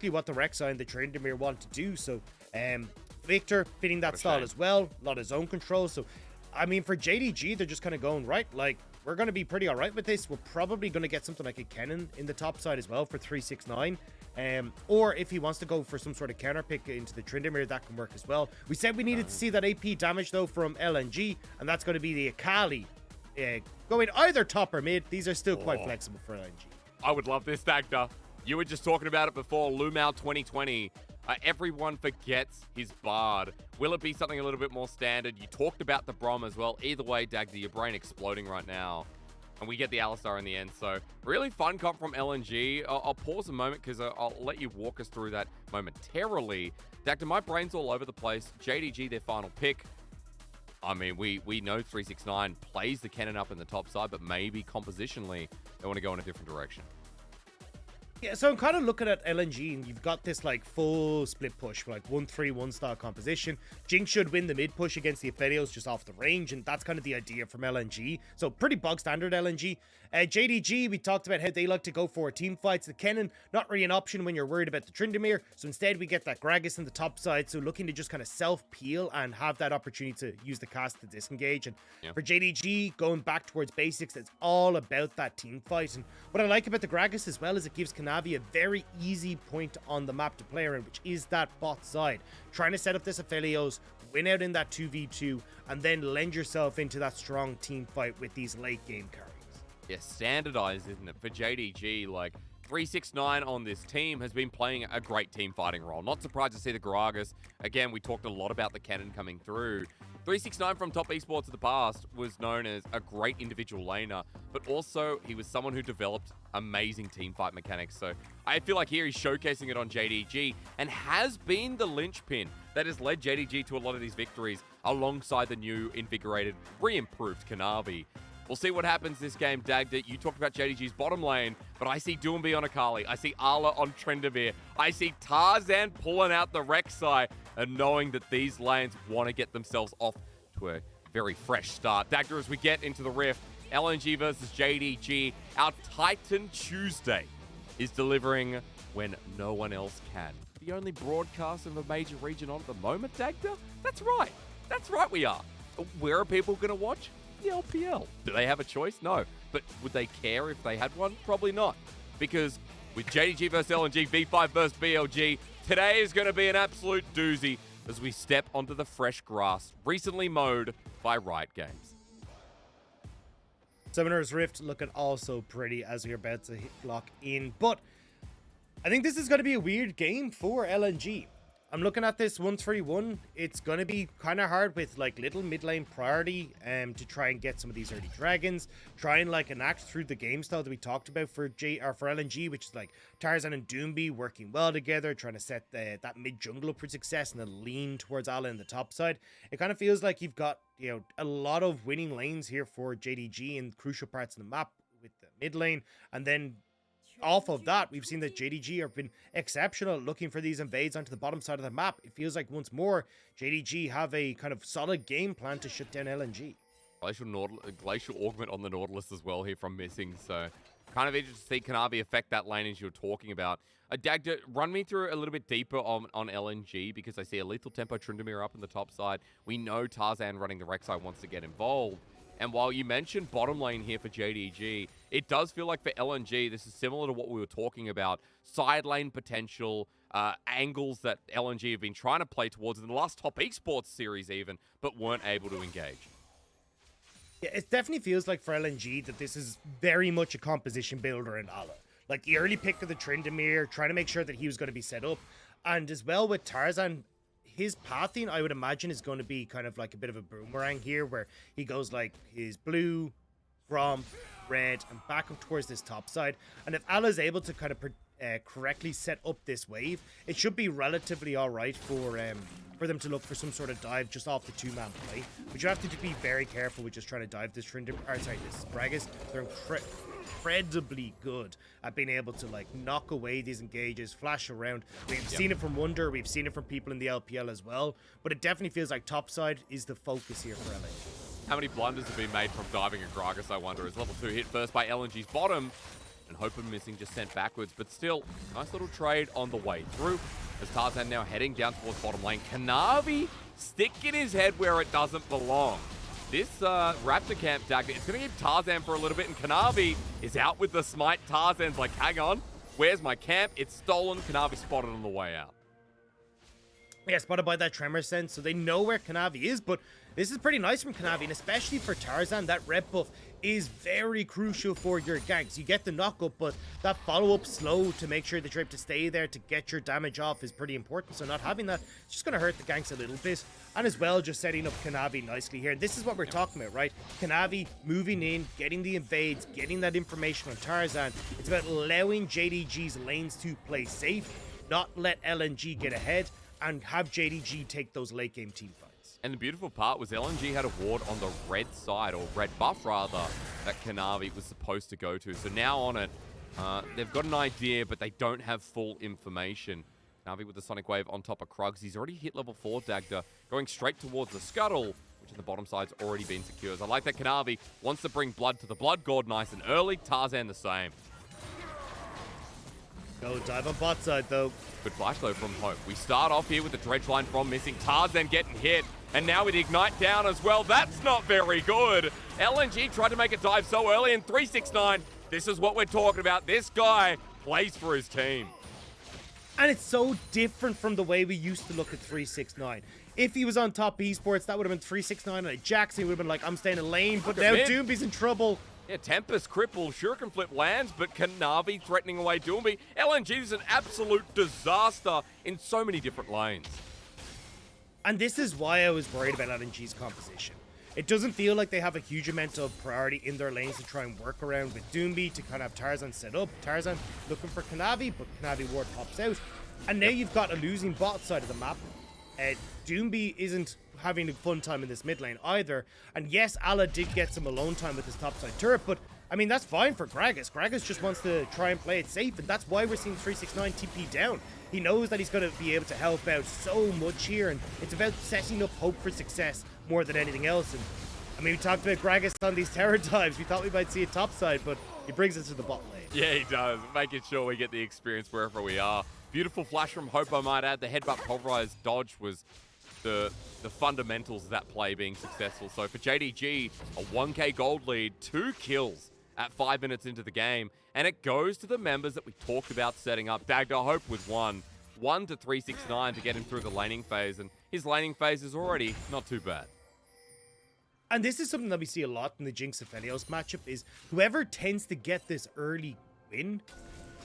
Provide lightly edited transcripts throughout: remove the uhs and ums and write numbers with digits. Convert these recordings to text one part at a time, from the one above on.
exactly what the Rek'Sai and the tryndamere want to do. So Viktor fitting that style as well, a lot of zone control. So I mean, for JDG, they're just kind of going, right, like, we're going to be pretty all right with this. We're probably going to get something like a Kennen in the top side as well for 369. Or if he wants to go for some sort of counter pick into the tryndamere, that can work as well. We said we needed to see that AP damage, though, from LNG, and that's going to be the Akali. Going either top or mid. These are still quite flexible for LNG. I would love this, Dagda. You were just talking about it before, LvMao 2020. Everyone forgets his Bard. Will it be something a little bit more standard? You talked about the Brom as well. Either way, Dagda, your brain exploding right now. And we get the Alistar in the end. So really fun comp from LNG. I'll pause a moment because I'll let you walk us through that momentarily. Dagda, my brain's all over the place. JDG, their final pick. I mean, we know 369 plays the Kennen up in the top side, but maybe compositionally, they want to go in a different direction. Yeah, so I'm kind of looking at LNG, and you've got this like full split push, like 1-3-1 style composition. Jinx should win the mid push against the Aphelios just off the range, and that's kind of the idea from LNG. So pretty bog standard LNG. JDG, we talked about how they like to go for team fights. The Kennen, not really an option when you're worried about the tryndamere. So instead, we get that Gragas in the top side. So looking to just kind of self-peel and have that opportunity to use the cast to disengage. And for JDG, going back towards basics, it's all about that team fight. And what I like about the Gragas as well is it gives Kanavi a very easy point on the map to play around, which is that bot side. Trying to set up this Aphelios, win out in that 2v2, and then lend yourself into that strong team fight with these late game carries. Yeah, standardized, isn't it? For JDG, like, 369 on this team has been playing a great team fighting role. Not surprised to see the Gragas. Again, we talked a lot about the Kennen coming through. 369 from top esports of the past was known as a great individual laner, but also he was someone who developed amazing team fight mechanics. So I feel like here he's showcasing it on JDG and has been the linchpin that has led JDG to a lot of these victories alongside the new, invigorated, re-improved Kanavi. We'll see what happens this game, Dagda. You talked about JDG's bottom lane, but I see Doinb on Akali. I see Ala on tryndamere. I see Tarzan pulling out the Rek'Sai and knowing that these lanes want to get themselves off to a very fresh start. Dagda, as we get into the rift, LNG versus JDG, our Titan Tuesday is delivering when no one else can. The only broadcast of a major region on at the moment, Dagda? That's right. That's right, we are. Where are people going to watch? The LPL. Do they have a choice? No. But would they care if they had one? Probably not. Because with JDG versus LNG, V5 versus BLG, today is going to be an absolute doozy as we step onto the fresh grass, recently mowed by Riot Games. Summoner's Rift looking also pretty as we're about to lock in. But I think this is going to be a weird game for LNG. I'm looking at this 1-3-1. It's going to be kind of hard with like little mid lane priority to try and get some of these early dragons. Try and like enact through the game style that we talked about for LNG, which is like Tarzan and Doinb working well together, trying to set that mid jungle up for success and then lean towards Ala in the top side. It kind of feels like you've got, you know, a lot of winning lanes here for JDG in crucial parts of the map with the mid lane, and then off of that, we've seen that JDG have been exceptional looking for these invades onto the bottom side of the map. It feels like once more, JDG have a kind of solid game plan to shut down LNG. Glacial Augment on the Nautilus as well here from Missing, so kind of interesting to see Kanavi affect that lane as you were talking about. Dagda, run me through a little bit deeper on LNG, because I see a lethal tempo tryndamere up in the top side. We know Tarzan running the Rek'Sai wants to get involved. And while you mentioned bottom lane here for JDG, it does feel like for LNG, this is similar to what we were talking about. Side lane potential, angles that LNG have been trying to play towards in the last top esports series even, but weren't able to engage. Yeah, it definitely feels like for LNG that this is very much a composition builder in Ala. Like the early pick of the tryndamere, trying to make sure that he was going to be set up. And as well with Tarzan, his pathing, I would imagine, is going to be kind of like a bit of a boomerang here, where he goes like his blue, Grom, red, and back up towards this top side. And if Ala's able to kind of correctly set up this wave, it should be relatively all right for them to look for some sort of dive just off the two-man play. But you have to be very careful with just trying to dive this this Gragas. They're incredibly good at being able to like knock away these engages, flash around. We've seen it from Wunder, we've seen it from people in the LPL as well, but it definitely feels like topside is the focus here for LNG. How many blunders have been made from diving a Gragas, I wonder, as level 2 hit first by LNG's bottom. and Hope and Missing just sent backwards, but still, nice little trade on the way through. As Tarzan now heading down towards bottom lane. Kanavi sticking his head where it doesn't belong. This Raptor camp, Dagda, it's going to give Tarzan for a little bit, and Kanavi is out with the smite. Tarzan's like, hang on, where's my camp? It's stolen. Kanavi spotted on the way out. Yeah, spotted by that tremor sense, so they know where Kanavi is, but this is pretty nice from Kanavi, and especially for Tarzan, that red buff is very crucial for your ganks. You get the knock-up, but that follow-up slow to make sure that you're able to stay there to get your damage off is pretty important, so not having that is just going to hurt the ganks a little bit, and as well, just setting up Kanavi nicely here. This is what we're talking about, right? Kanavi moving in, getting the invades, getting that information on Tarzan. It's about allowing JDG's lanes to play safe, not let LNG get ahead, and have JDG take those late game team fights. And the beautiful part was LNG had a ward on the red side, or red buff rather, that Kanavi was supposed to go to. So now on it, they've got an idea, but they don't have full information. Kanavi with the Sonic Wave on top of Krugs. He's already hit level 4, Dagda, going straight towards the Scuttle, which in the bottom side's already been secured. I like that Kanavi wants to bring blood to the Blood God nice and early. Tarzan the same. Go dive on bot side, though. Good flash, though, from Hope. We start off here with the dredge line from Missing. Tarzan getting hit, and now with Ignite down as well. That's not very good. LNG tried to make a dive so early, and 369, this is what we're talking about. This guy plays for his team. And it's so different from the way we used to look at 369. If he was on top esports, that would have been 369 and a Jackson. He would have been like, I'm staying in lane, but now Doinb's in trouble. Yeah, Tempest cripple, sure can flip lands, but Kanavi threatening away Doinb. LNG is an absolute disaster in so many different lanes. And this is why I was worried about LNG's composition. It doesn't feel like they have a huge amount of priority in their lanes to try and work around with Doinb to kind of have Tarzan set up. Tarzan looking for Kanavi, but Kanavi ward pops out. And now you've got a losing bot side of the map. Doinb isn't having a fun time in this mid lane either. And yes, Ala did get some alone time with his topside turret, but I mean, that's fine for Gragas. Gragas just wants to try and play it safe, and that's why we're seeing 369 TP down. He knows that he's going to be able to help out so much here, and it's about setting up hope for success more than anything else. And I mean, we talked about Gragas on these terror dives. We thought we might see a topside, but he brings us to the bot lane. Yeah, he does, making sure we get the experience wherever we are. Beautiful flash from Hope, I might add. The headbutt pulverized dodge was the fundamentals of that play being successful. So for JDG, a 1k gold lead, 2 kills at 5 minutes into the game, and it goes to the members that we talked about setting up. Dagda Hope with one to 369 to get him through the laning phase, and his laning phase is already not too bad. And this is something that we see a lot in the Jinx Aphelios matchup, is whoever tends to get this early win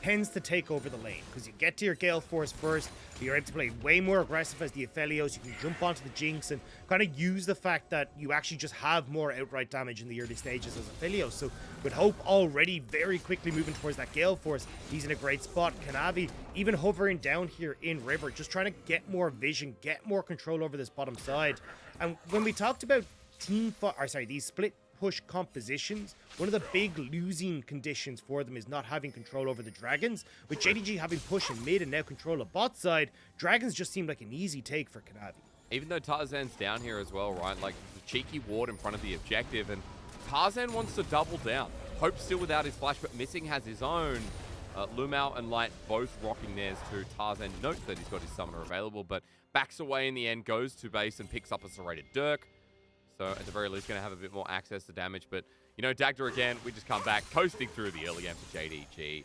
tends to take over the lane, because you get to your Gale Force first, you're able to play way more aggressive as the Aphelios, you can jump onto the Jinx and kind of use the fact that you actually just have more outright damage in the early stages as Aphelios. So with Hope already very quickly moving towards that Gale Force, he's in a great spot. Kanavi even hovering down here in River, just trying to get more vision, get more control over this bottom side. And when we talked about these split push compositions, one of the big losing conditions for them is not having control over the dragons. With JDG having push in mid and now control of bot side, dragons just seem like an easy take for Kanavi. Even though Tarzan's down here as well, right? Like the cheeky ward in front of the objective, and Tarzan wants to double down. Hope still without his flash, but Missing has his own. LvMao and Light both rocking theirs too. Tarzan notes that he's got his summoner available, but backs away in the end, goes to base and picks up a serrated Dirk. So at the very least, going to have a bit more access to damage. But, you know, Dagda again, we just come back. Coasting through the early game for JDG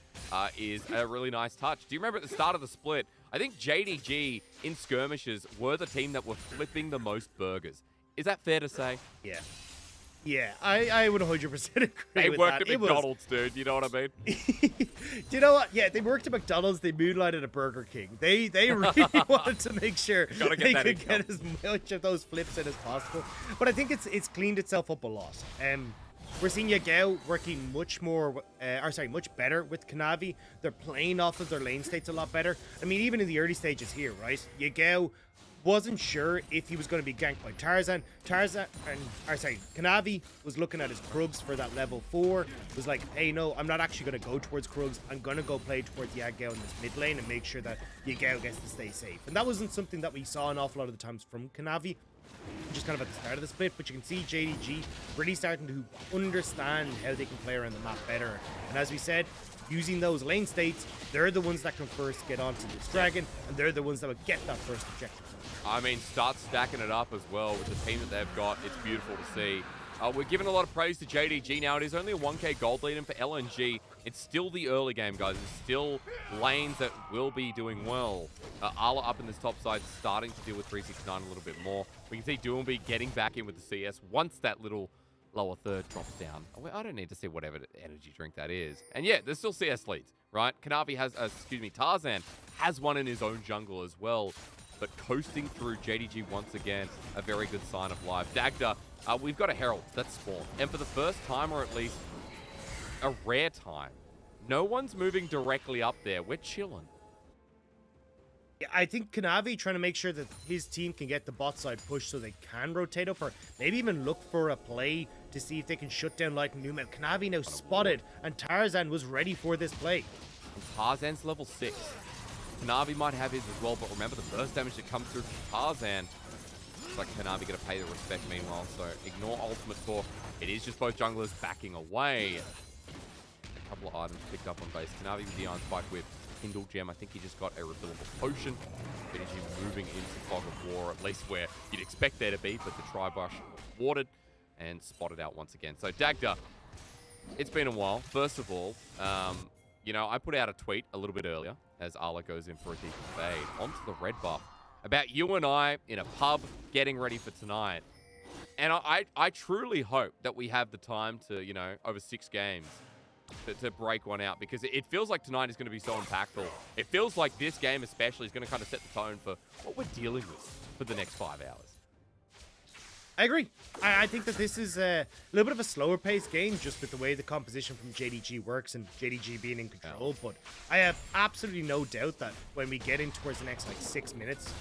is a really nice touch. Do you remember at the start of the split, I think JDG in Skirmishes were the team that were flipping the most burgers. Is that fair to say? Yeah. Yeah, I would 100% agree They with worked that. at McDonald's, dude. You know what I mean? Do you know what? Yeah, they worked at McDonald's. They moonlighted at Burger King. They really wanted to make sure they could get as much of those flips in as possible. But I think it's cleaned itself up a lot. We're seeing Yagao working much better with Kanavi. They're playing off of their lane states a lot better. I mean, even in the early stages here, right? Yagao wasn't sure if he was going to be ganked by Tarzan. Kanavi was looking at his Krugs for that level 4. Was like, hey, no, I'm not actually going to go towards Krugs. I'm going to go play towards Yagao in this mid lane and make sure that Yagao gets to stay safe. And that wasn't something that we saw an awful lot of the times from Kanavi, just kind of at the start of the split. But you can see JDG really starting to understand how they can play around the map better. And as we said, using those lane states, they're the ones that can first get onto this dragon, and they're the ones that would get that first objective. I mean, start stacking it up as well with the team that they've got. It's beautiful to see. We're giving a lot of praise to JDG now. It is only a 1k gold lead, and for LNG, it's still the early game, guys. It's still lanes that will be doing well. Ala up in this top side, starting to deal with 369 a little bit more. We can see Doinb getting back in with the CS once that little lower third drops down. I don't need to see whatever energy drink that is. And yeah, there's still CS leads, right? Kanavi has, Tarzan has one in his own jungle as well. But coasting through JDG once again, a very good sign of life. Dagda, we've got a Herald that's spawned. And for the first time, or at least a rare time, no one's moving directly up there. We're chilling. Yeah, I think Kanavi trying to make sure that his team can get the bot side push so they can rotate up, or maybe even look for a play to see if they can shut down like LvMao. Kanavi now spotted, and Tarzan was ready for this play. And Tarzan's level 6. Kanavi might have his as well, but remember the burst damage that comes through from Tarzan. Looks like Kanavi going to pay the respect meanwhile, so ignore ultimate talk. It is just both junglers backing away. A couple of items picked up on base. Kanavi with the Iron Spike with Kindle Gem. I think he just got a refillable potion. JDG moving into Fog of War, at least where you'd expect there to be, but the Tri-Brush warded and spotted out once again. So Dagda, it's been a while. First of all, you know, I put out a tweet a little bit earlier as Ala goes in for a deep invade onto the red buff about you and I in a pub getting ready for tonight. And I truly hope that we have the time to, you know, over 6 games to break one out, because it feels like tonight is going to be so impactful. It feels like this game especially is going to kind of set the tone for what we're dealing with for the next 5 hours. I agree. I think that this is a little bit of a slower paced game just with the way the composition from JDG works and JDG being in control. But I have absolutely no doubt that when we get in towards the next like 6 minutes,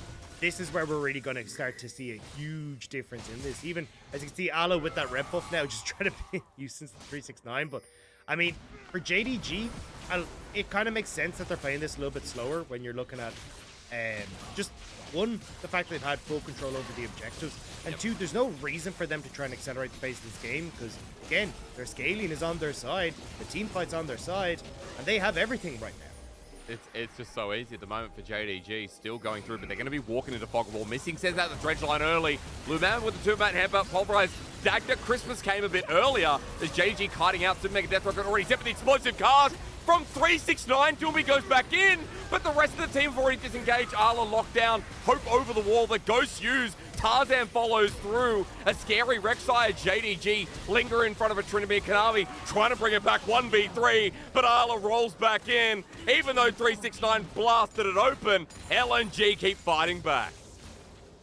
this is where we're really going to start to see a huge difference in this. Even as you can see, Ala with that red buff now just trying to be used since the 369. But I mean, for JDG, it kind of makes sense that they're playing this a little bit slower when you're looking at just one, the fact that they've had full control over the objectives, and two, there's no reason for them to try and accelerate the pace of this game, because again, their scaling is on their side, the team fight's on their side, and they have everything right now. It's just so easy at the moment for JDG, still going through, but they're going to be walking into Fog of War. Missing sends out the dredge line early. LvMao with the 2-man headbutt, pulverized. Dagda, Christmas came a bit earlier as JDG kiting out to Mega Death Rocket already set with the explosive cast. From 369, Doinb goes back in, but the rest of the team have already disengaged. Ala locked down, Hope over the wall, the Ghost used. Tarzan follows through. A scary Rek'Sai, JDG linger in front of a tryndamere. Kanavi trying to bring it back 1v3, but Ala rolls back in. Even though 369 blasted it open, LNG keep fighting back.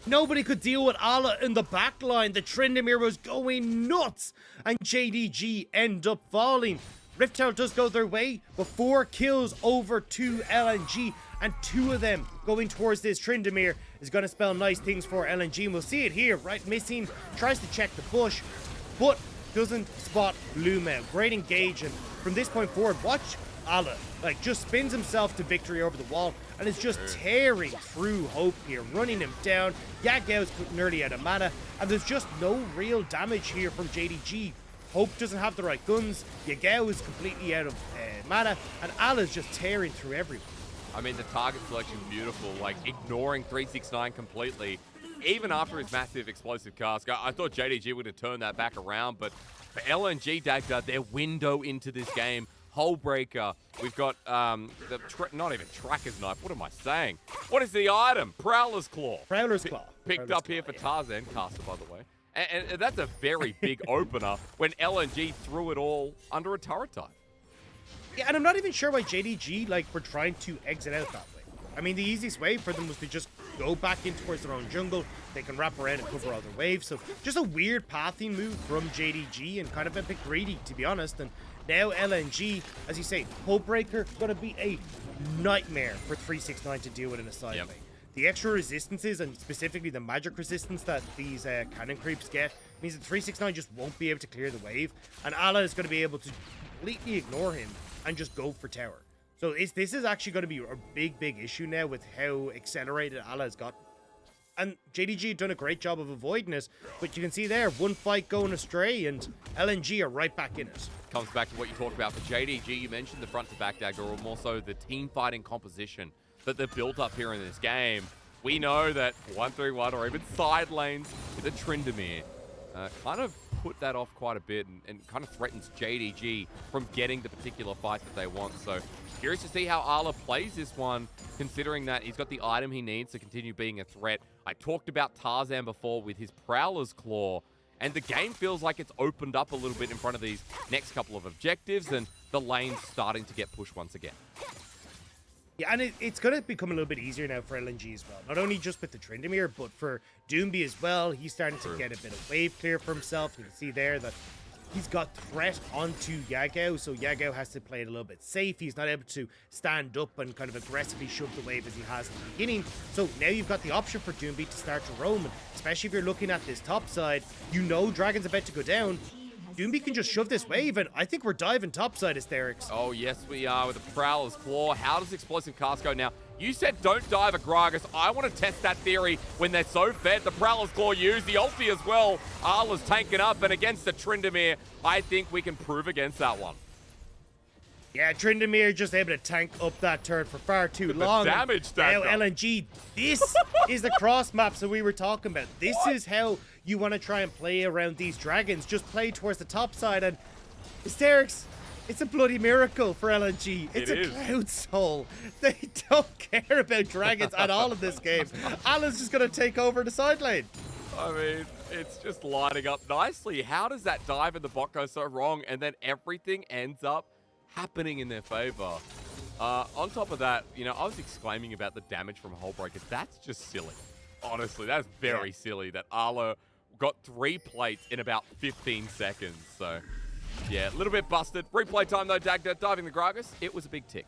Nobody could deal with Ala in the back line. The tryndamere was going nuts, and JDG end up falling. Rift Tower does go their way, but 4 kills over to LNG, and 2 of them going towards this tryndamere is going to spell nice things for LNG. And we'll see it here, right? Missing, tries to check the bush, but doesn't spot LvMao. Great engage, and from this point forward, watch Ala, like, just spins himself to victory over the wall, and is just tearing through Hope here, running him down. Yagao's nearly out of mana, and there's just no real damage here from JDG. Hope doesn't have the right guns, Yagao is completely out of mana, and Ala's just tearing through everyone. I mean, the target selection beautiful, like ignoring 369 completely. Even after his massive explosive cast, I thought JDG would have turned that back around, but for LNG, Dagda, their window into this game, Hullbreaker. We've got not even Tracker's Knife, what am I saying? What is the item? Prowler's Claw. Prowler's Claw. Picked up here for Tarzan, caster by the way. And that's a very big opener when LNG threw it all under a turret type. Yeah, and I'm not even sure why JDG, like, were trying to exit out that way. I mean, the easiest way for them was to just go back in towards their own jungle. They can wrap around and cover all their waves. So just a weird pathing move from JDG and kind of a bit greedy, to be honest. And now LNG, as you say, Hullbreaker, going to be a nightmare for 369 to deal with in a side lane. The extra resistances, and specifically the magic resistance that these cannon creeps get, means that 369 just won't be able to clear the wave, and Ala is going to be able to completely ignore him and just go for tower. So this is actually going to be a big issue now with how accelerated Ala has got. And JDG done a great job of avoiding it, but you can see there, one fight going astray, and LNG are right back in it. Comes back to what you talked about for JDG. You mentioned the front to back Dagda, or more so the team fighting composition that they've built up here in this game. We know that 1-3-1 or even side lanes with a tryndamere kind of put that off quite a bit and kind of threatens JDG from getting the particular fight that they want. So curious to see how Arla plays this one, considering that he's got the item he needs to continue being a threat. I talked about Tarzan before with his Prowler's Claw, and the game feels like it's opened up a little bit in front of these next couple of objectives, and the lane's starting to get pushed once again. Yeah, and it's going to become a little bit easier now for LNG as well. Not only just with the tryndamere, but for Doinb as well. He's starting to get a bit of wave clear for himself. You can see there that he's got threat onto Yagao, so Yagao has to play it a little bit safe. He's not able to stand up and kind of aggressively shove the wave as he has in the beginning. So now you've got the option for Doinb to start to roam, and especially if you're looking at this top side, you know Dragon's about to go down. Doinb can just shove this wave, and I think we're diving topside, Hysterics. Oh, yes, we are with the Prowler's Claw. How does Explosive Cast go now? You said don't dive a Gragas. I want to test that theory when they're so fed. The Prowler's Claw used, the ulti as well. Arla's tanking up, and against the tryndamere, I think we can prove against that one. Yeah, tryndamere just able to tank up that turret for far too long. The damage, now LNG, this is the cross maps that we were talking about. This is how you want to try and play around these dragons. Just play towards the top side, and Hysterics, it's a bloody miracle for LNG. It's a cloud soul. They don't care about dragons at all in this game. Alan's just going to take over the side lane. I mean, it's just lining up nicely. How does that dive in the bot go so wrong, and then everything ends up happening in their favor? On top of that, you know, I was exclaiming about the damage from Hullbreaker. That's just silly. Honestly, that's very silly that Arla got 3 plates in about 15 seconds. So, yeah, a little bit busted. Replay time, though, Dagda diving the Gragas. It was a big tick.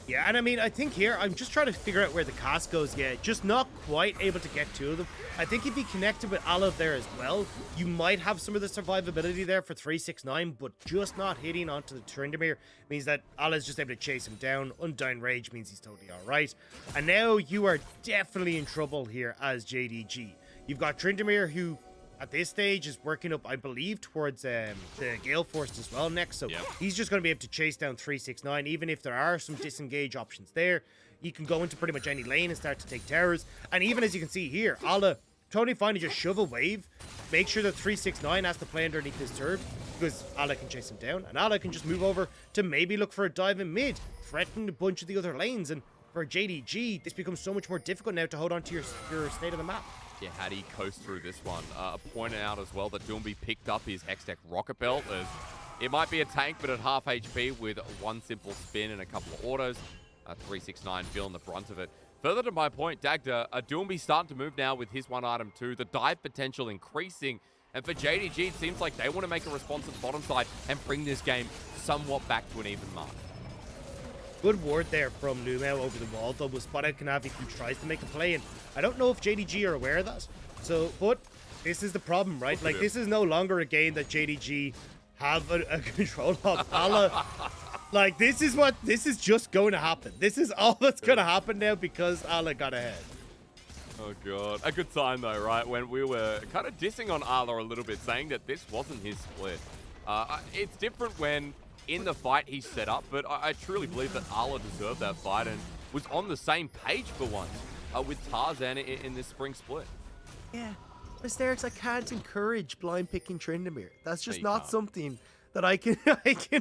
Yeah, and I mean, I think here, I'm just trying to figure out where the cast goes yet. Just not quite able to get 2 of them. I think if he connected with Olive there as well, you might have some of the survivability there for 369, but just not hitting onto the tryndamere means that Olive's just able to chase him down. Undying Rage means he's totally alright. And now you are definitely in trouble here as JDG. You've got tryndamere, who at this stage is working up, I believe, towards the Gale Force as well next. So he's just going to be able to chase down 369, even if there are some disengage options there. He can go into pretty much any lane and start to take towers. And even as you can see here, Ala totally fine to just shove a wave, make sure that 369 has to play underneath his turret, because Ala can chase him down, and Ala can just move over to maybe look for a dive in mid, threaten a bunch of the other lanes. And for JDG, this becomes so much more difficult now to hold on to your state of the map. Yeah, how do you coast through this one? Point out as well that Doinb picked up his Hextech Rocket Belt. As it might be a tank, but at half HP with 1 simple spin and a couple of autos. 369 feeling the brunt of it. Further to my point, Dagda, Doinb starting to move now with his 1 item too. The dive potential increasing. And for JDG, it seems like they want to make a response at the bottom side and bring this game somewhat back to an even mark. Good ward there from LvMao over the wall, though, will spot out Kanavi, who tries to make a play, and I don't know if JDG are aware of that. So, but this is the problem, right? Like, this is no longer a game that JDG have a control of. Ala, like, this is just going to happen. This is all that's going to happen now because Ala got ahead. Oh, God. A good sign, though, right? When we were kind of dissing on Ala a little bit, saying that this wasn't his split. It's different when in the fight he set up, but I truly believe that Arla deserved that fight and was on the same page for once with Tarzan in this spring split. Yeah, Hysterics, I can't encourage blind picking tryndamere. That's just not can't. Something that I can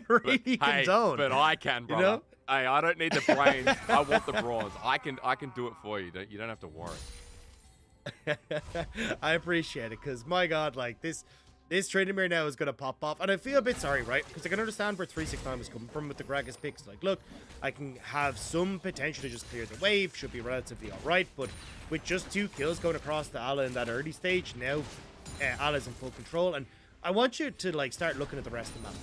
really condone. But I can, brother. You know? Hey, I don't need the brains. I want the bronze. I can do it for you. You don't have to worry. I appreciate it, because my God, like this tryndamere now is going to pop off. And I feel a bit sorry, right? Because I can understand where 369 was coming from with the Gragas picks. Like, look, I can have some potential to just clear the wave. Should be relatively alright. But with just 2 kills going across to Ala in that early stage, now Ala's in full control. And I want you to, like, start looking at the rest of the map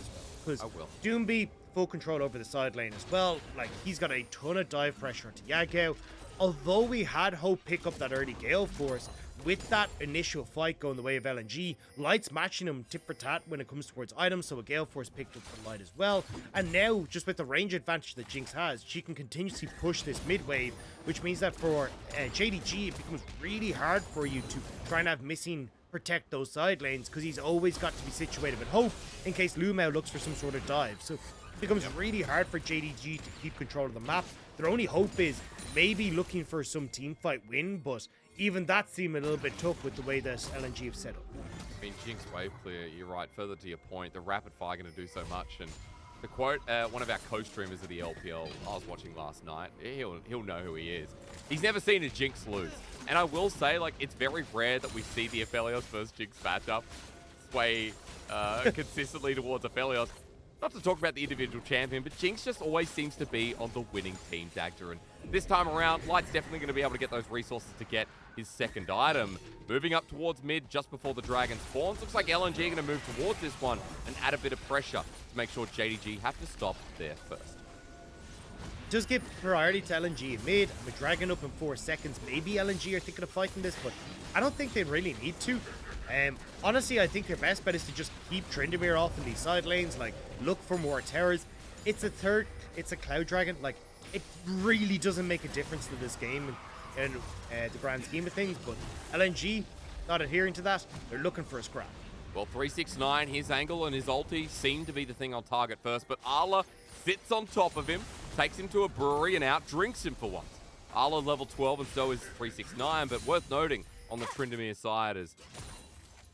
as well. Because Doinb, full control over the side lane as well. Like, he's got a ton of dive pressure onto Yagao. Although we had Hope pick up that early Gale Force, with that initial fight going the way of LNG, Light's matching him tit for tat when it comes towards items, so a Gale Force picked up for Light as well. And now, just with the range advantage that Jinx has, she can continuously push this mid wave, which means that for JDG, it becomes really hard for you to try and have missing protect those side lanes, because he's always got to be situated with Hope in case LvMao looks for some sort of dive. So it becomes really hard for JDG to keep control of the map. Their only hope is maybe looking for some team fight win, but even that seemed a little bit tough with the way that LNG have set up. I mean, Jinx wave clear, you're right. Further to your point, the rapid fire going to do so much. And to quote one of our co-streamers of the LPL I was watching last night, he'll know who he is. He's never seen a Jinx lose. And I will say, like, it's very rare that we see the Aphelios versus Jinx matchup sway consistently towards Aphelios. Not to talk about the individual champion, but Jinx just always seems to be on the winning team, Dagda. And this time around, Light's definitely going to be able to get those resources to get his second item. Moving up towards mid just before the dragon spawns. Looks like LNG are going to move towards this one and add a bit of pressure to make sure JDG have to stop there first. Just give priority to LNG in mid. With dragon up in 4 seconds, maybe LNG are thinking of fighting this, but I don't think they really need to. Honestly, I think your best bet is to just keep tryndamere off in these side lanes, like look for more towers. It's a Cloud Dragon, like it really doesn't make a difference to this game in the grand scheme of things, but LNG not adhering to that. They're looking for a scrap. Well, 369, his angle and his ulti seem to be the thing on target first, but Arla sits on top of him, takes him to a brewery and out drinks him for once. Arla level 12 and so is 369, but worth noting on the tryndamere side is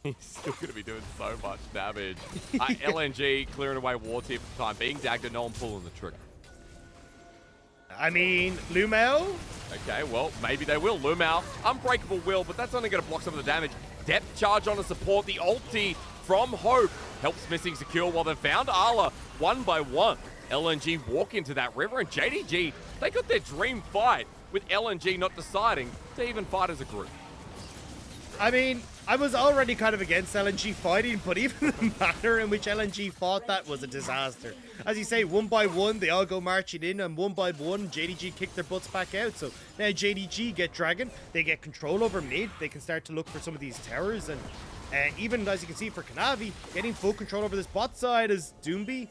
he's still going to be doing so much damage. LNG clearing away wards here for the time being. Dagda, no one pulling the trigger. I mean, LvMao? Okay, well, maybe they will. LvMao, unbreakable will, but that's only going to block some of the damage. Depth charge on the support. The ulti from Hope helps Missing secure while they've found Arla one by one. LNG walk into that river, and JDG, they got their dream fight with LNG not deciding to even fight as a group. I mean, I was already kind of against LNG fighting, but even the manner in which LNG fought that was a disaster. As you say, one by one, they all go marching in, and one by one, JDG kick their butts back out. So now JDG get Dragon, they get control over mid, they can start to look for some of these towers, and even as you can see for Kanavi, getting full control over this bot side as Doinb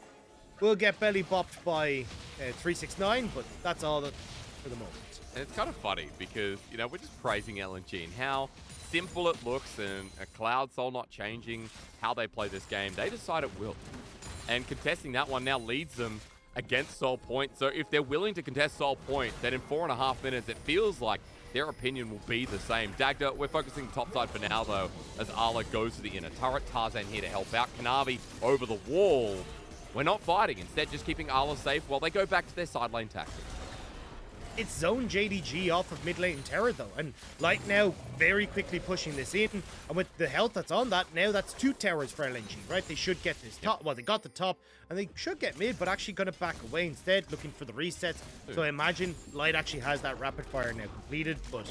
will get belly bopped by 369, but that's all that for the moment. And it's kind of funny because, you know, we're just praising LNG and how simple it looks, and a Cloud Soul not changing how they play this game. They decide it will. And contesting that one now leads them against Soul Point. So if they're willing to contest Soul Point, then in 4.5 minutes, it feels like their opinion will be the same. Dagda, we're focusing top side for now, though, as Arla goes to the inner turret. Tarzan here to help out. Kanavi over the wall. We're not fighting. Instead, just keeping Arla safe while they go back to their side lane tactics. It's zone JDG off of mid lane tower though, and Light now very quickly pushing this in, and with the health that's on that, now that's 2 towers for LNG, right? They should get this top, well, they got the top, and they should get mid, but actually gonna back away instead, looking for the resets. So I imagine Light actually has that rapid fire now completed, but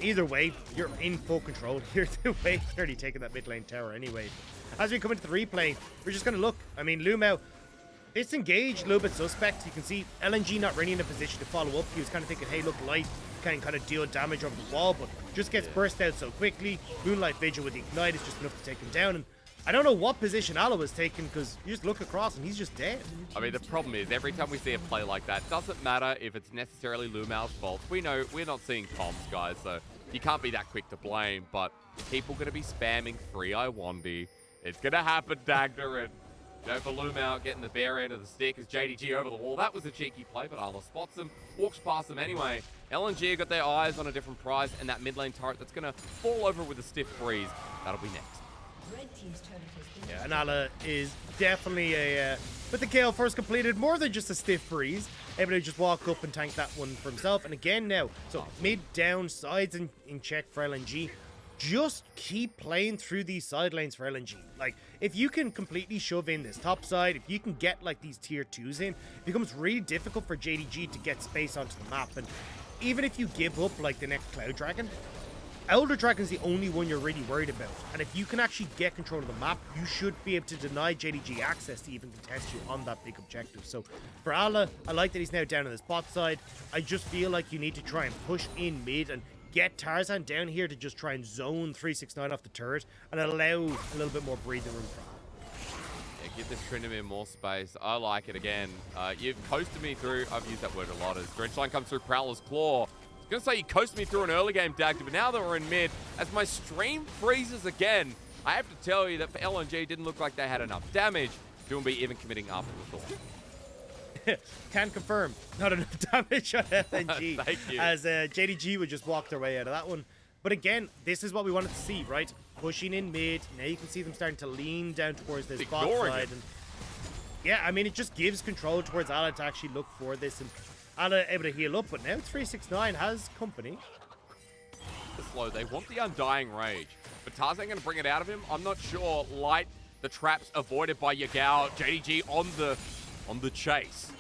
either way, you're in full control here. The way you're already taking that mid lane tower anyway. As we come into the replay, we're just gonna look. I mean, LvMao disengaged, a little bit suspect. You can see LNG not really in a position to follow up. He was kind of thinking, hey, look, Light can kind of deal damage over the wall, but just gets burst out so quickly. Moonlight Vigil with the Ignite is just enough to take him down. And I don't know what position Ala was taking, because you just look across and he's just dead. I mean, the problem is, every time we see a play like that, doesn't matter if it's necessarily LvMao's fault. We know we're not seeing comms, guys, so you can't be that quick to blame, but people going to be spamming free I Wandy. It's going to happen, Dagda, and for LvMao getting the bare end of the stick as JDG over the wall. That was a cheeky play, but Arla spots him, walks past him anyway. LNG got their eyes on a different prize, and that mid lane turret that's going to fall over with a stiff freeze. That'll be next. Red team's turret has been Yeah, and Ala is definitely with the Gale Force completed, more than just a stiff freeze, able to just walk up and tank that one for himself. And again now, so mid, down, sides in check for LNG. Just keep playing through these side lanes for LNG. Like, if you can completely shove in this top side, if you can get like these tier 2s in, it becomes really difficult for JDG to get space onto the map. And even if you give up like the next Cloud Dragon, Elder Dragon's the only one you're really worried about. And if you can actually get control of the map, you should be able to deny JDG access to even contest you on that big objective. So for Ala, I like that he's now down on this bot side. I just feel like you need to try and push in mid and get Tarzan down here to just try and zone 369 off the turret and allow a little bit more breathing room for him. Yeah, give this tryndamere more space. I like it again. You've coasted me through. I've used that word a lot. As Drenchline comes through Prowler's Claw. I was going to say you coasted me through an early game, Dagda, but now that we're in mid, as my stream freezes again, I have to tell you that for LNG, it didn't look like they had enough damage. Doinb even committing after the thought. Can confirm, not enough damage on LNG. Thank you. As JDG would just walk their way out of that one. But again, this is what we wanted to see, right? Pushing in mid. Now you can see them starting to lean down towards this bot side. And yeah, I mean, it just gives control towards Ala to actually look for this. And Ala able to heal up, but now 369 has company. Slow. They want the Undying Rage, but Tarzan going to bring it out of him. I'm not sure. Light the traps avoided by Yagao. JDG on the chase.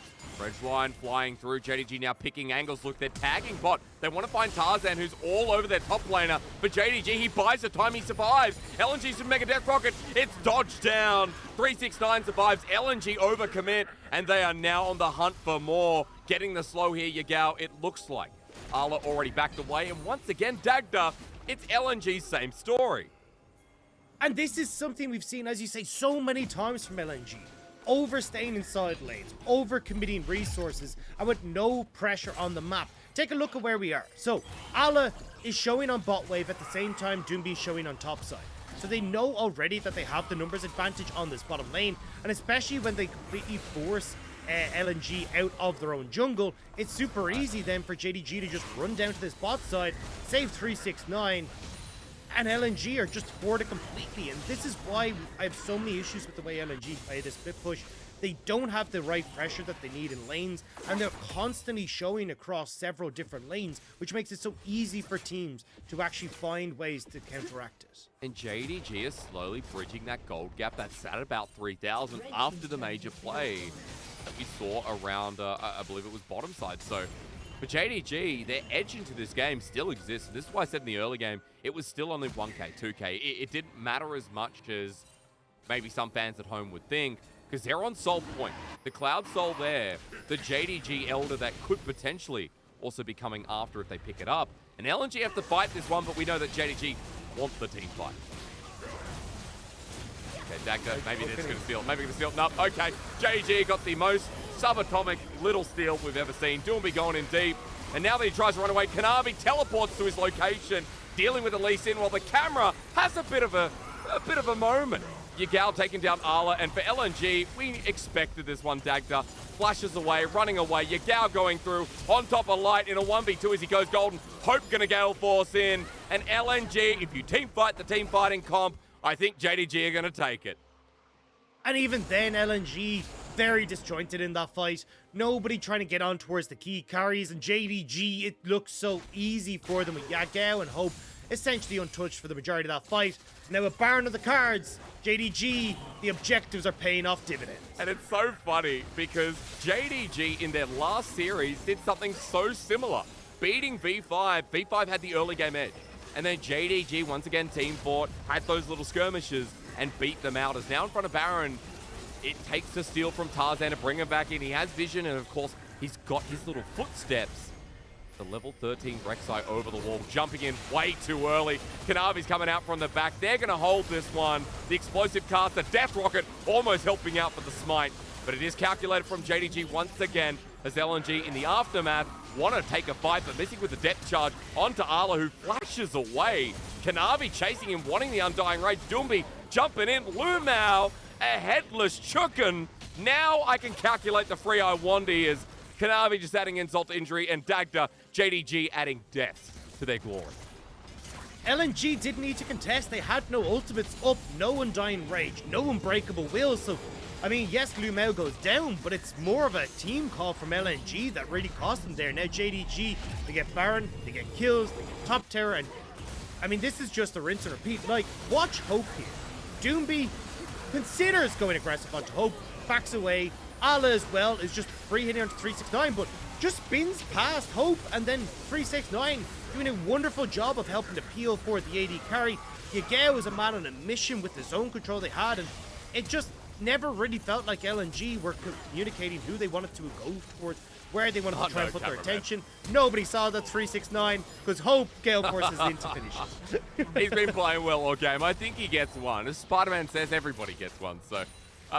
Line flying through. JDG now picking angles. Look, they're tagging bot. They want to find Tarzan, who's all over their top laner. But JDG, he buys the time, he survives. LNG's with Mega Death Rocket. It's dodged down. 369 survives. LNG overcommit, and they are now on the hunt for more. Getting the slow here, Yagao, it looks like. Ala already backed away, and once again, Dagda, it's LNG's same story. And this is something we've seen, as you say, so many times from LNG. Overstaying inside lanes, overcommitting resources, and with no pressure on the map. Take a look at where we are. So, Ala is showing on bot wave at the same time Doinb is showing on top side. So they know already that they have the numbers advantage on this bottom lane, and especially when they completely force LNG out of their own jungle, it's super easy then for JDG to just run down to this bot side, save 369, and LNG are just thwarted completely. And this is why I have so many issues with the way LNG play this split push. They don't have the right pressure that they need in lanes, and they're constantly showing across several different lanes, which makes it so easy for teams to actually find ways to counteract it. And JDG is slowly bridging that gold gap that sat at about 3,000 after the major play that we saw around, I believe it was bottom side. So for JDG, their edge into this game still exists. This is why I said in the early game, it was still only 1K, 2K. It didn't matter as much as maybe some fans at home would think, because they're on soul point. The Cloud Soul there, the JDG Elder that could potentially also be coming after if they pick it up. And LNG have to fight this one, but we know that JDG want the team fight. Okay, Dagda, maybe this is going to steal. Maybe going to steal. Nope, okay. JDG got the most subatomic little steal we've ever seen. Doinb going in deep. And now that he tries to run away, Kanavi teleports to his location, dealing with the Lee Sin, while the camera has a bit of a moment. Yagao taking down Ala, and for LNG, we expected this one. Dagda flashes away, running away. Yagao going through on top of Light in a 1v2 as he goes golden. Hope gonna gale force in, and LNG, if you team fight the team fighting comp, I think JDG are gonna take it. And even then, LNG very disjointed in that fight. Nobody trying to get on towards the key carries, and JDG, it looks so easy for them with Yagao and Hope essentially untouched for the majority of that fight. Now a Baron of the cards, JDG, the objectives are paying off dividends. And it's so funny because JDG in their last series did something so similar, beating V5. V5 had the early game edge, and then JDG once again team fought, had those little skirmishes, and beat them out. As now in front of Baron, it takes a steal from Tarzan to bring him back in. He has vision, and of course, he's got his little footsteps. The level 13 Rek'Sai over the wall, jumping in way too early. Kanavi's coming out from the back. They're going to hold this one. The explosive cast, the Death Rocket, almost helping out for the smite. But it is calculated from JDG once again, as LNG in the aftermath want to take a fight, but missing with the depth charge onto Ala, who flashes away. Kanavi chasing him, wanting the Undying Rage. Doinb jumping in. LvMao, a headless chicken. Now I can calculate the free I want is Kanavi just adding insult to injury, and Dagda, JDG adding death to their glory. LNG didn't need to contest. They had no ultimates up, no Undying Rage, no Unbreakable Will. So, I mean, yes, LvMao goes down, but it's more of a team call from LNG that really cost them there. Now JDG, they get Baron, they get kills, they get top tower, and I mean, this is just a rinse and repeat. Like, watch Hope here. Doinb considers going aggressive onto Hope, backs away. Ala as well is just free hitting onto 369, but just spins past Hope, and then 369 doing a wonderful job of helping to peel for the AD carry. Yagao is a man on a mission with the zone control they had, and it just never really felt like LNG were communicating who they wanted to go towards. where they wanted to try and put their cameraman. attention. Nobody saw that 369 because Hope Gale forces in to finish it. He's been playing well all game. I think he gets one. As Spider-Man says, everybody gets one. So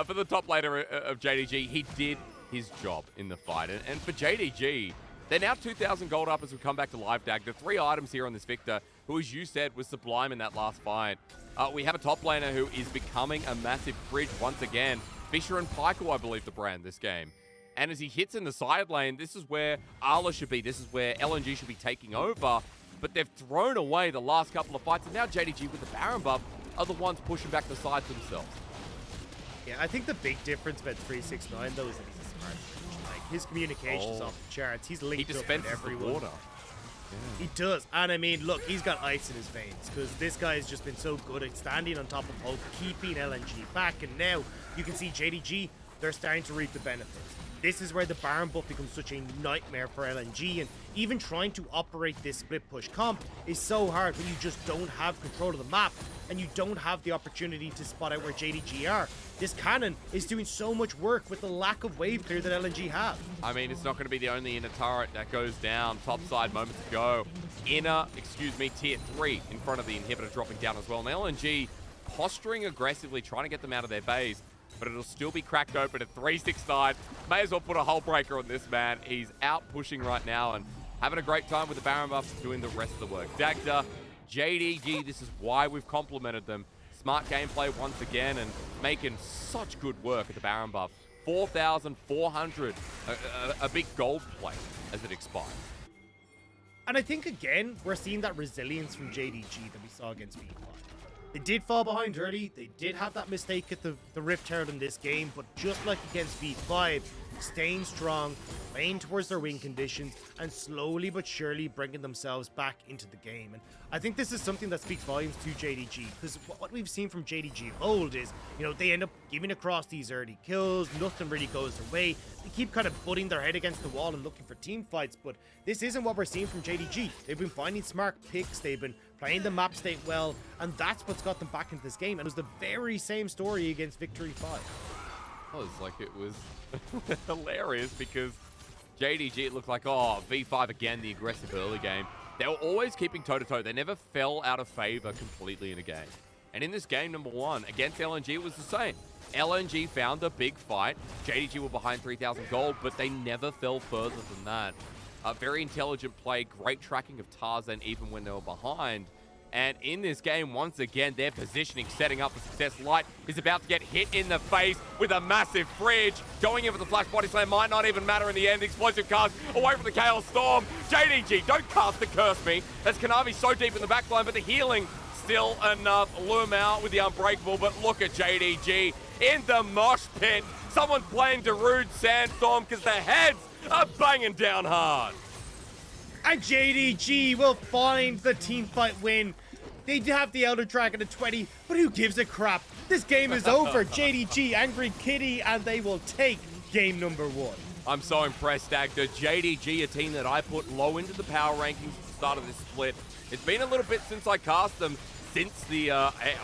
for the top laner of JDG, he did his job in the fight. And for JDG, they're now 2,000 gold up as we come back to live Dagda. 3 items here on this Viktor, who, as you said, was sublime in that last fight. We have a top laner who is becoming a massive bridge once again. Fisher and Pykel, I believe, the brand this game. And as he hits in the side lane, this is where Arla should be. This is where LNG should be taking over. But they've thrown away the last couple of fights. And now JDG with the Baron buff are the ones pushing back the sides themselves. Yeah, I think the big difference about 369, though, is that he's a smart coach. Like, his communication is off the charts. He's linked up with dispenses everyone. the water. He does. And I mean, look, he's got ice in his veins because this guy has just been so good at standing on top of Hulk, keeping LNG back. And now you can see JDG, they're starting to reap the benefits. This is where the Baron buff becomes such a nightmare for LNG, and even trying to operate this split push comp is so hard when you just don't have control of the map and you don't have the opportunity to spot out where JDG are. This cannon is doing so much work with the lack of wave clear that LNG have. I mean, it's not going to be the only inner turret that goes down. Top side moments ago. Tier 3 in front of the inhibitor dropping down as well. And LNG posturing aggressively, trying to get them out of their base. But it'll still be cracked open at 369. May as well put a hull breaker on this man. He's out pushing right now and having a great time with the Baron buffs, doing the rest of the work. Dagda, JDG, this is why we've complimented them. Smart gameplay once again and making such good work at the Baron buff. 4,400, a big gold play as it expires. And I think, again, we're seeing that resilience from JDG that we saw against V5. They did fall behind early. They did have that mistake at the Rift Herald in this game, but just like against V5, staying strong, playing towards their win conditions, and slowly but surely bringing themselves back into the game. And I think this is something that speaks volumes to JDG, because what we've seen from JDG of old is, you know, they end up giving across these early kills, nothing really goes their way. They keep kind of butting their head against the wall and looking for team fights, but this isn't what we're seeing from JDG. They've been finding smart picks, they've been playing the map state well, and that's what's got them back into this game. And it was the very same story against Victory 5. It was hilarious because JDG, it looked like, oh, V5 again, the aggressive early game. They were always keeping toe-to-toe. They never fell out of favor completely in a game. And in this game, number 1, against LNG, it was the same. LNG found a big fight. JDG were behind 3,000 gold, but they never fell further than that. A very intelligent play, great tracking of Tarzan even when they were behind. And in this game, once again, their positioning, setting up for success. Light is about to get hit in the face with a massive fridge. Going in with the flash body slam might not even matter in the end. Explosive cast away from the Chaos Storm. JDG, don't cast the curse me. That's Kanavi so deep in the backline, but the healing still enough. LvMao with the unbreakable, but look at JDG in the mosh pit. Someone's playing Darude Sandstorm because their heads are banging down hard. And JDG will find the teamfight win. They have the Elder Dragon at 20, but who gives a crap? This game is over. JDG, Angry Kitty, and they will take game number 1. I'm so impressed, Dagda. JDG, a team that I put low into the power rankings at the start of this split. It's been a little bit since I cast them. Since the, I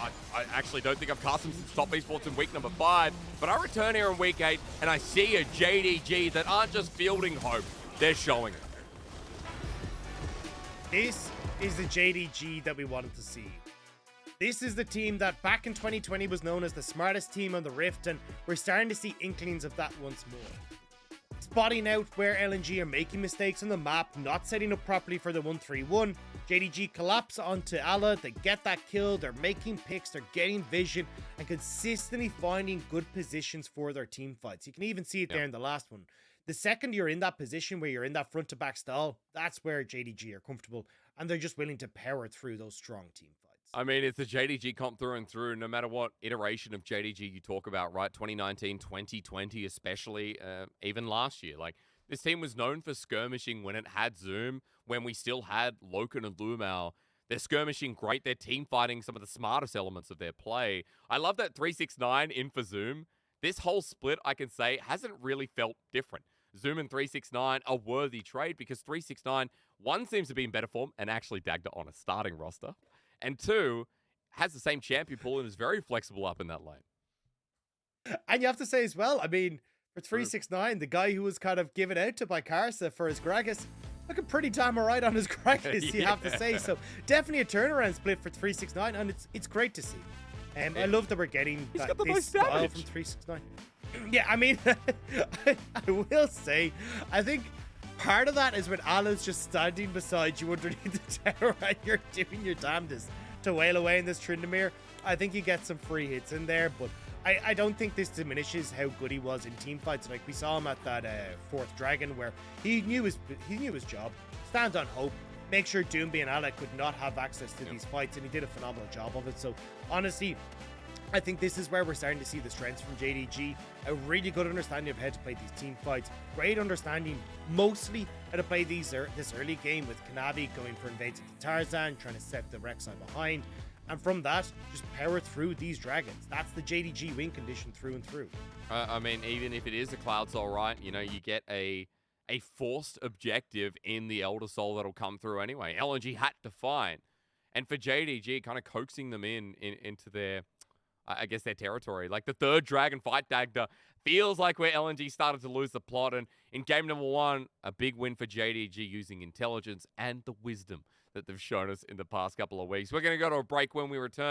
actually don't think I've cast them since Top Esports in week number 5, but I return here in week 8, and I see a JDG that aren't just fielding hope, they're showing it. This is the JDG that we wanted to see. This is the team that back in 2020 was known as the smartest team on the Rift, and we're starting to see inklings of that once more. Spotting out where LNG are making mistakes on the map, not setting up properly for the 1-3-1. JDG collapse onto Ala, they get that kill, they're making picks, they're getting vision, and consistently finding good positions for their team fights. You can even see it there in the last one. The second you're in that position where you're in that front to back stall, that's where JDG are comfortable, and they're just willing to power through those strong team fights. I mean, it's a JDG comp through and through, no matter what iteration of JDG you talk about, right? 2019, 2020 especially, even last year. Like, this team was known for skirmishing when it had Zoom, when we still had Loken and LvMao. They're skirmishing great. They're team fighting some of the smartest elements of their play. I love that 369 in for Zoom. This whole split, I can say, hasn't really felt different. Zoom and 369 a worthy trade because 369, 1, seems to be in better form and actually Dagda on a starting roster, and 2, has the same champion pool and is very flexible up in that lane. And you have to say as well, I mean, For 369, the guy who was kind of given out to by Karsa for his Gragas, looking pretty damn alright on his Gragas, you have to say. So definitely a turnaround split for 369, and it's great to see. I love that we're getting this style from 369. Yeah, I mean, I will say, I think part of that is when Alan's just standing beside you underneath the tower and you're doing your damnedest to wail away in this tryndamere. I think you get some free hits in there, but I don't think this diminishes how good he was in team fights. Like we saw him at that fourth dragon where he knew his job, stand on hope, make sure Doinb and Alec could not have access to these fights, and he did a phenomenal job of it. So honestly, I think this is where we're starting to see the strengths from JDG. A really good understanding of how to play these team fights. Great understanding, mostly, how to play this early game with Kanavi going for invades into Tarzan, trying to set the Rek'Sai behind. And from that, just power through these dragons. That's the JDG win condition through and through. I mean, even if it is a Cloud Soul, right? You know, you get a forced objective in the Elder Soul that'll come through anyway. LNG had to find. And for JDG, kind of coaxing them into their, I guess, their territory. Like the third dragon fight, Dagda, feels like where LNG started to lose the plot. And in game number 1, a big win for JDG using intelligence and the wisdom that they've shown us in the past couple of weeks. We're going to go to a break. When we return,